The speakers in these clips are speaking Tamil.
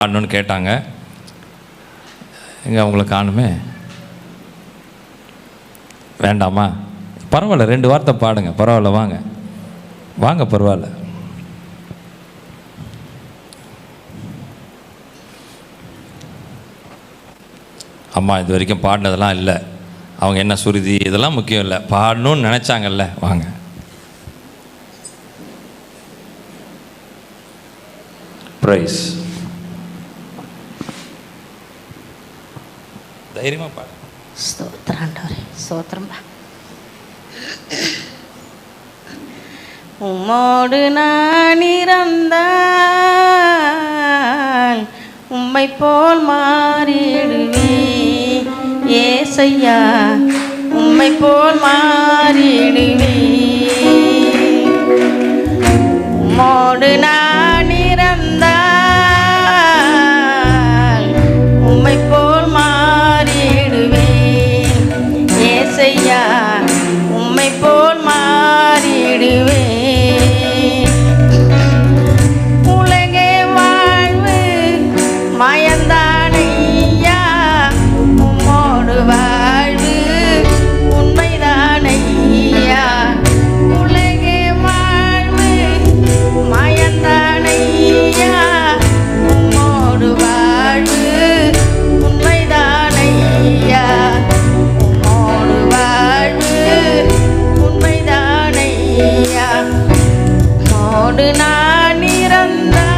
பாடணுன்னு கேட்டாங்க. எங்கே அவங்கள காணுமே? வேண்டாமா? பரவாயில்ல, 2 வார்த்தை பாடுங்க, பரவாயில்ல, வாங்க வாங்க, பரவாயில்ல. அம்மா இது வரைக்கும் பாடினதெல்லாம் இல்லை, அவங்க என்ன சுருதி இதெல்லாம் முக்கியம் இல்லை, பாடணும்னு நினச்சாங்கல்ல, வாங்க. பிரைஸ். தைரியமா பாடு. ஸ்தோத்திராண்டவரே, ஸ்தோத்திரம்பா. உம்மோடு நான் இறந்தால் உம்மை போல் மாறிடுவேன் ஏசையா, உம்மை போல் மாறிடுவேன். உம்மோடு நான் இறந்தால் உம்மை போல் மாறிடுவேன் ஏசையா, உம்மை போல் மாறிடுவேன். உலகே வாழ்வு மயந்தானையா, உம்மோடு வாழ்வு உண்மைதானையா. உலகே வாழ்வு மயந்தானையா, உம்மோடு வாழ்வு உண்மைதானையா. உம்மோடு வாழ்வு உண்மைதானையா. உம்மோடு நான் இறந்தால்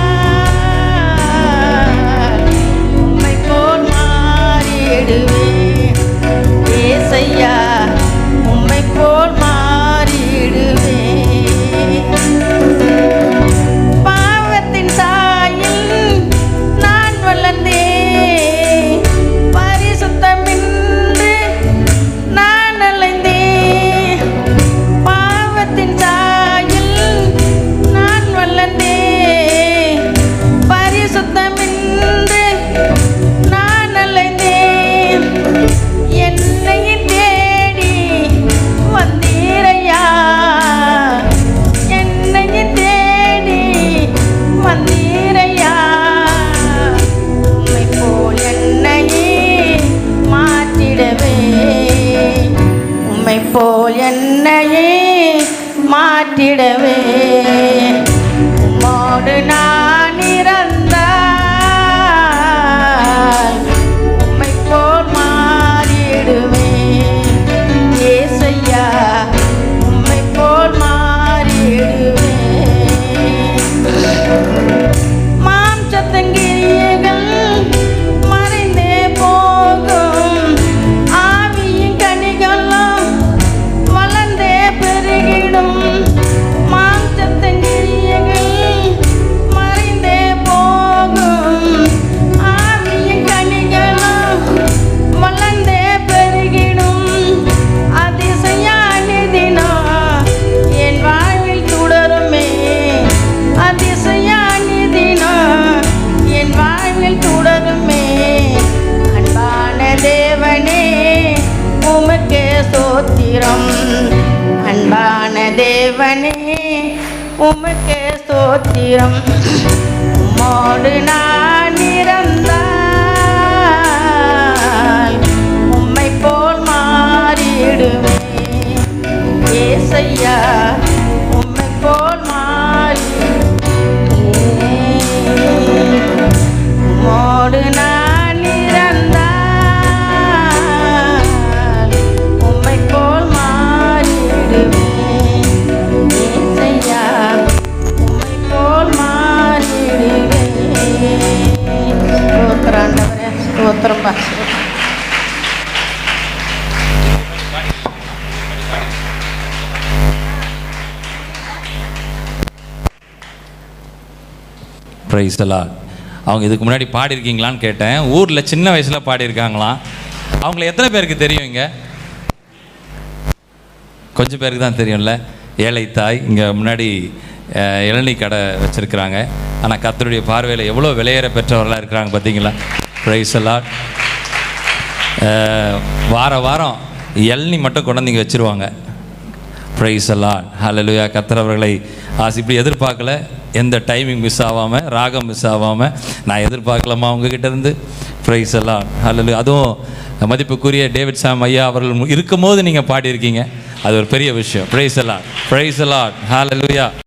உம்மை போல் மாறிடுவேன் ஏசையா, உம்மை போல் மாறிடுவேன். பாவத்தின் சாயில் நான் வளர்ந்தேன், பரிசுத்தமின்றி நான் அலைந்தேன். பாவத்தின் சாயில் நான் வளர்ந்தேன், பரிசுத்தமின்றி நான் அலைந்தேன். என்னையும் தேடி வந்தீரையா, என்னையும் தேடி வந்தீரையா. உம்மை போல் என்னையே மாற்றிடவே, உம்மை போல் என்னையே மாற்றிடவே. உம்மோடு நான் இறந்தால் உம்மை போல் மாறிடுவேன் ஏசையா, உம்மை போல் மாறிடுவேன். மாம்சத்தின் கிரியைகள் மறைந்தே போகும், ஆவியின் கனிகளும் வளர்ந்தே பெருகிடும். மாம்சத்தின் கிரியைகள் மறைந்தே போகும், ஆவியின் கனிகளும் வளர்ந்தே பெருகிடும். அதிசயான தினம் என் வாழ்வில் தொடருமே, அதிசயான தினம் என் வாழ்வில் தொடருமே. அன்பான தேவனே உமக்கே ஸ்தோத்திரம், அன்பான தேவனே உமக்கே ஸ்தோத்திரம். உம்மோடு நான் இறந்தால் உம்மை போல் மாறிடுவேன் ஏசையா, உம்மை போல் மாறிடுவேன். உம்மோடு நான் இறந்தால் உம்மை போல் மாறிடுவேன் ஏசையா, உம்மை போல் மாறிடுவேன். ஸ்தோத்திராண்டவரே, ஸ்தோத்திரம் பா. பிரைஸ் எல்லாம். அவங்க இதுக்கு முன்னாடி பாடியிருக்கீங்களான்னு கேட்டேன். ஊரில் சின்ன வயசில் பாடியிருக்காங்களாம். அவங்கள எத்தனை பேருக்கு தெரியும்? இங்கே கொஞ்சம் பேருக்கு தான் தெரியும்ல. ஏழை தாய் இங்கே முன்னாடி இளநீ கடை வச்சுருக்கிறாங்க. ஆனால் கர்த்தருடைய பார்வையில் எவ்வளோ விலையேற பெற்றவர்களாக இருக்கிறாங்க பார்த்தீங்களா? பிரைஸ் எல்லாம். வாரம் இளநீ மட்டும் கொண்டு வந்து இங்கே வச்சுருவாங்க. ப்ரைஸ் எல்லாம் ஹல்லேலூயா. கர்த்தர் அவர்களை இப்படி எதிர்பார்க்கல, எந்த டைமிங் மிஸ் ஆகாமல், ராகம் மிஸ் ஆகாமல் நான் எதிர்பார்க்கலாமா உங்ககிட்ட இருந்து. ப்ரைஸ் எல்லாம் ஹல்லேலூயா. அதுவும் மதிப்புக்குரிய டேவிட் சாம் ஐயா அவர்கள் இருக்கும்போது நீங்கள் பாடியிருக்கீங்க, அது ஒரு பெரிய விஷயம். ப்ரைஸ் எல்லாம் ஹல்லேலூயா.